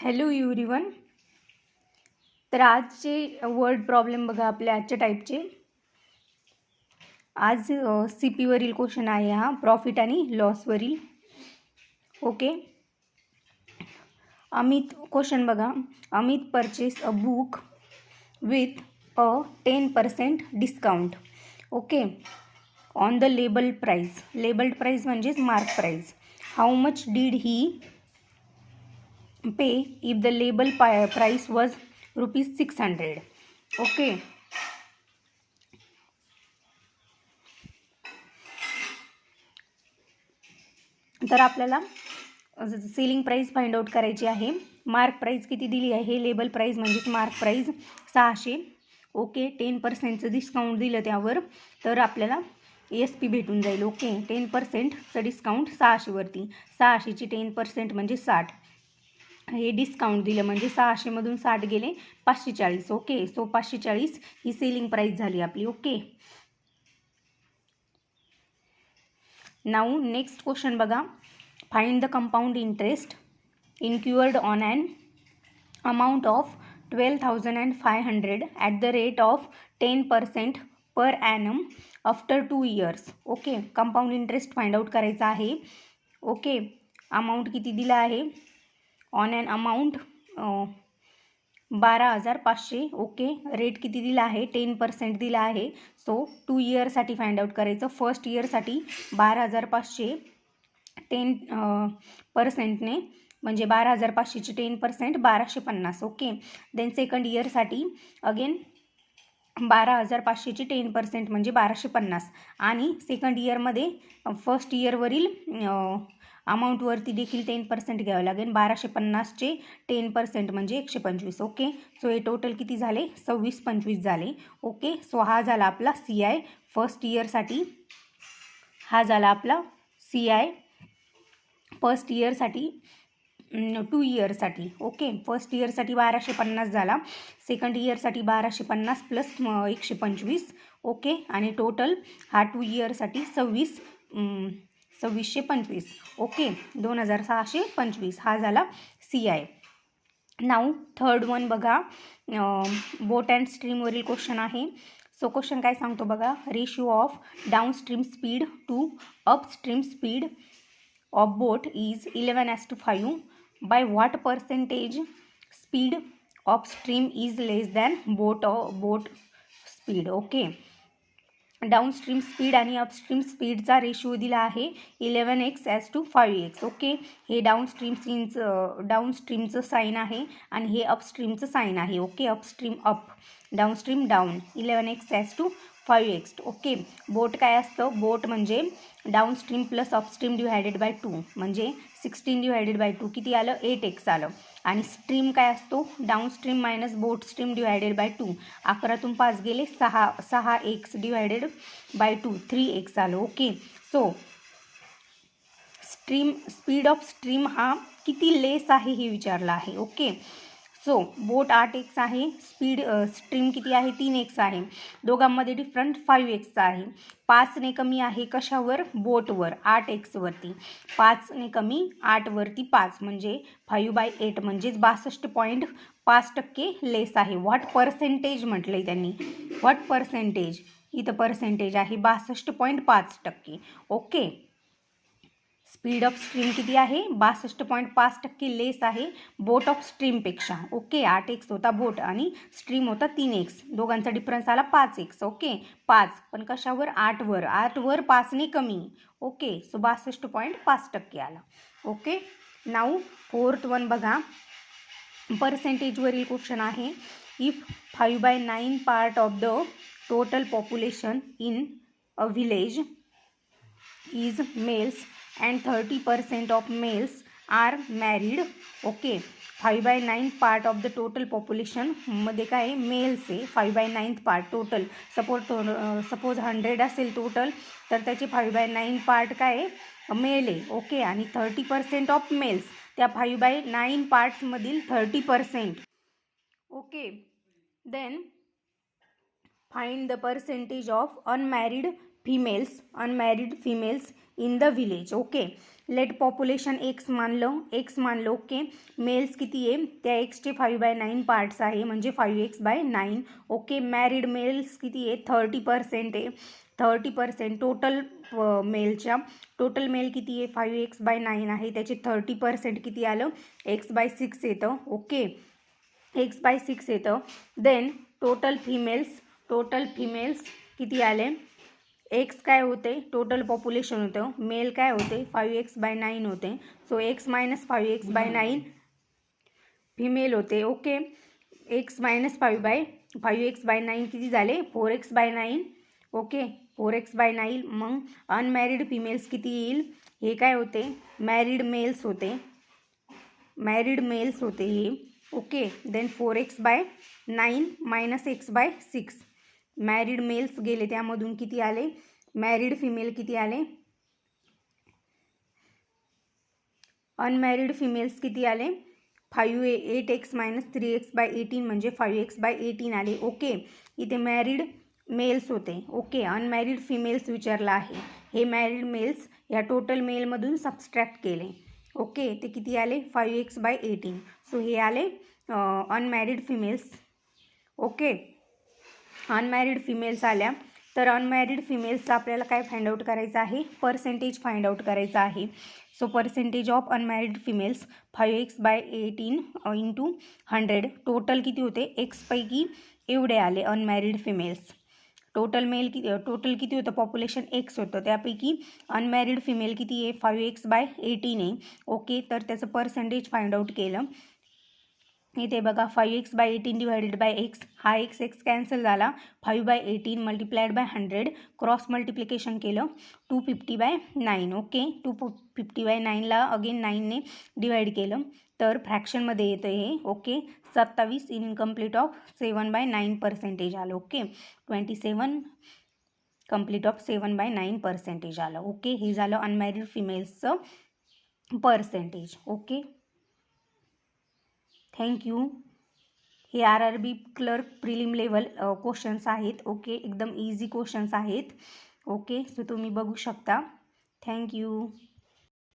Hello everyone. तर आजचे word problem बघा आपल्या आजच्या टाईपचे. आज सी पीवरील क्वेश्चन आहे हा, प्रॉफिट आणि लॉसवरील. ओके. अमित क्वेश्चन बघा. Amit purchase a book with a 10% discount. Okay. On the label price. Labelled price म्हणजेच mark price. How much did he pay if the label price was ₹600. Okay. तर आपल्याला selling price find out करायची आहे. Mark price किती दिली आहे? Label price म्हणजेच mark price 600. Okay. 10%चं discount दिलं त्यावर, तर आपल्याला SP भेटून जाईल. ओके. 10%चं डिस्काउंट 600वरती. 600ची 10% म्हणजे 60. हे डिस्काउंट दिलं म्हणजे 600मधून 60 गेले 540. ओके. सो 540 ही सेलिंग प्राइस झाली आपली. ओके. नाऊ नेक्स्ट क्वेश्चन बघा. Find the compound interest incurred on an amount of 12,500 at the rate of 10% per annum after 2 years. Okay. Compound interest find out करायचा आहे. Okay. Amount किती दिला आहे? On an amount 12,500. Okay. Rate किती दिला आहे? 10% दिला आहे. सो 2 इयरसाठी फाइंड आउट करायचं. फर्स्ट इयरसाठी 12,500 10%ने म्हणजे 12,500ची 10% 1250. ओके. देन सेकंड इयरसाठी अगेन 12,500ची 10% म्हणजे 1250. आणि सेकंड इयरमध्ये फर्स्ट इयरवरील अमाऊंटवरती देखील 10% घ्यावं लागेल. 1250चे 10% म्हणजे 125. ओके. सो हे टोटल किती झाले? 26-25 झाले. ओके. सो हा झाला आपला CI फर्स्ट इयरसाठी. हा झाला आपला CI फर्स्ट इयरसाठी 2 इयरसाठी. ओके. फर्स्ट इयरसाठी 1250 झाला. सेकंड इयरसाठी 1250 प्लस 125. ओके. आणि टोटल हा 2 इयरसाठी 2625. ओके. 2625 हा झाला CI. नाऊ थर्ड वन बघा. बोट अँड स्ट्रीमवरील क्वेश्चन आहे. सो क्वेश्चन काय सांगतो बघा. Ratio of downstream speed to upstream speed of boat is 11:5. By what percentage speed upstream is less than boat speed? Okay. Downstream speed आणि upstream स्पीडचा ratio दिला आहे 11x:5x. Okay. हे डाऊनस्ट्रीमचं sine आहे आणि हे अपस्ट्रीमचं साईन आहे. Okay. Upstream up, downstream down. 11x:5x. Okay. Boat काय असतं? बोट म्हणजे downstream plus upstream divided by 2 म्हणजे 16 डिवायडेड बाय 2 किती आलं? 8x आलं. आणि स्ट्रीम काय असतो? Downstream minus boat stream divided by 2. 11तून 5 गेले 6x डिवायडेड बाय 2 3x आलं. Okay. So speed of stream हा किती लेस आहे हे विचारलं आहे. ओके. सो बोट 8x आहे, स्ट्रीम किती आहे? 3x आहे. दोघांमध्ये डिफरंट 5xचा आहे. 5ने कमी आहे कशावर? बोटवर 8x वरती. 5ने कमी 8 वरती 5 म्हणजे 5/8 म्हणजेच 62.5% लेस आहे. व्हॉट पर्सेंटेज म्हटलंय त्यांनी. What percentage? इथं पर्सेंटेज आहे 62.5%. ओके. स्पीड ऑफ स्ट्रीम किती आहे? 62.5% लेस आहे बोट ऑफ स्ट्रीमपेक्षा. ओके. 8x होता बोट आणि स्ट्रीम होता 3x. दोघांचा डिफरन्स आला 5x. ओके. 5 पण कशावर? 8वर. 8वर 5ने कमी. ओके. सो 62.5% आला. ओके. नाऊ फोर्थ वन बघा. पर्सेंटेजवरील क्वेश्चन आहे. If 5/9 part of the total population in a village is males and 30% of males are married. Okay. 5/9 part of the total population मध्ये काय आहे? मेल्स आहे. 5/9 पार्ट टोटल. सपोज 100 असेल total तर त्याचे 5/9 पार्ट काय आहे? मेल आहे. ओके. आणि 30% ऑफ मेल्स. त्या 5/9 पार्ट्समधील 30%. Okay. Then find the percentage of unmarried females in the village. Okay. Let population X मानलं ओके. मेल्स किती आहे त्या एक्सचे 5/9 पार्ट्स आहे म्हणजे 5x/9 ओके. मॅरिड मेल्स किती आहे 30% आहे 30% टोटल मेलच्या टोटल मेल किती आहे 5x/9 आहे त्याचे 30% किती आलं x/6 येतं ओके. x/6 येतं. देन टोटल फिमेल्स किती आले एक्स काय होते टोटल पॉप्युलेशन होतं मेल काय होते 5x/9 होते. सो x - 5x/9 फिमेल होते ओके. x - 5x/9 किती झाले 4x/9 ओके 4x/9. मग अनमॅरिड फिमेल्स किती येईल हे काय होते मॅरिड मेल्स होते हे okay. Then 4x/9 - x/6 married mails गेले त्यामधून किती आले मॅरिड फिमेल किती आले अनमॅरिड फिमेल्स किती आले 8x - 3x/18 म्हणजे 5x/18 आले ओके. इथे मॅरिड मेल्स होते ओके. अनमॅरिड फिमेल्स विचारला आहे. हे मॅरिड मेल्स या टोटल मेलमधून सबस्ट्रॅक्ट केले ओके. ते किती आले 5x/18. सो हे आले unmarried females okay. Unmarried females आल्या. तर अनमॅरिड फिमेल्सचं आपल्याला काय फाइंड आउट करायचं आहे पर्सेंटेज फाइंड आउट करायचं आहे. So percentage of unmarried females 5x/18 × 100 total किती होते एक्सपैकी एवढे आले अनमॅरिड फिमेल्स. टोटल किती होतं पॉप्युलेशन एक्स होतं त्यापैकी अनमॅरिड फिमेल किती आहे 5x/18 आहे ओके. तर त्याचं पर्सेंटेज फाइंड आउट केलं. इथे बघा 5x/18 डिवायडेड बाय एक्स हा x कॅन्सल झाला 5/18 मल्टिप्लाइड बाय 100 क्रॉस मल्टिप्लिकेशन केलं 250/9 ओके. 250/9ला अगेन 9ने डिवाइड केलं तर फ्रॅक्शनमध्ये येतं हे ओके. 27 इनकम्प्लीट ऑफ 7/9% आलं ओके. 27 कंप्लीट ऑफ 7/9% आलं ओके. हे झालं अनमॅरिड फिमेल्सचं पर्सेंटेज ओके. थँक्यू. हे RRB clerk prelim level questions आहेत ओके. एकदम इझी क्वेश्चन्स आहेत ओके. सो तुम्ही बघू शकता. थँक्यू.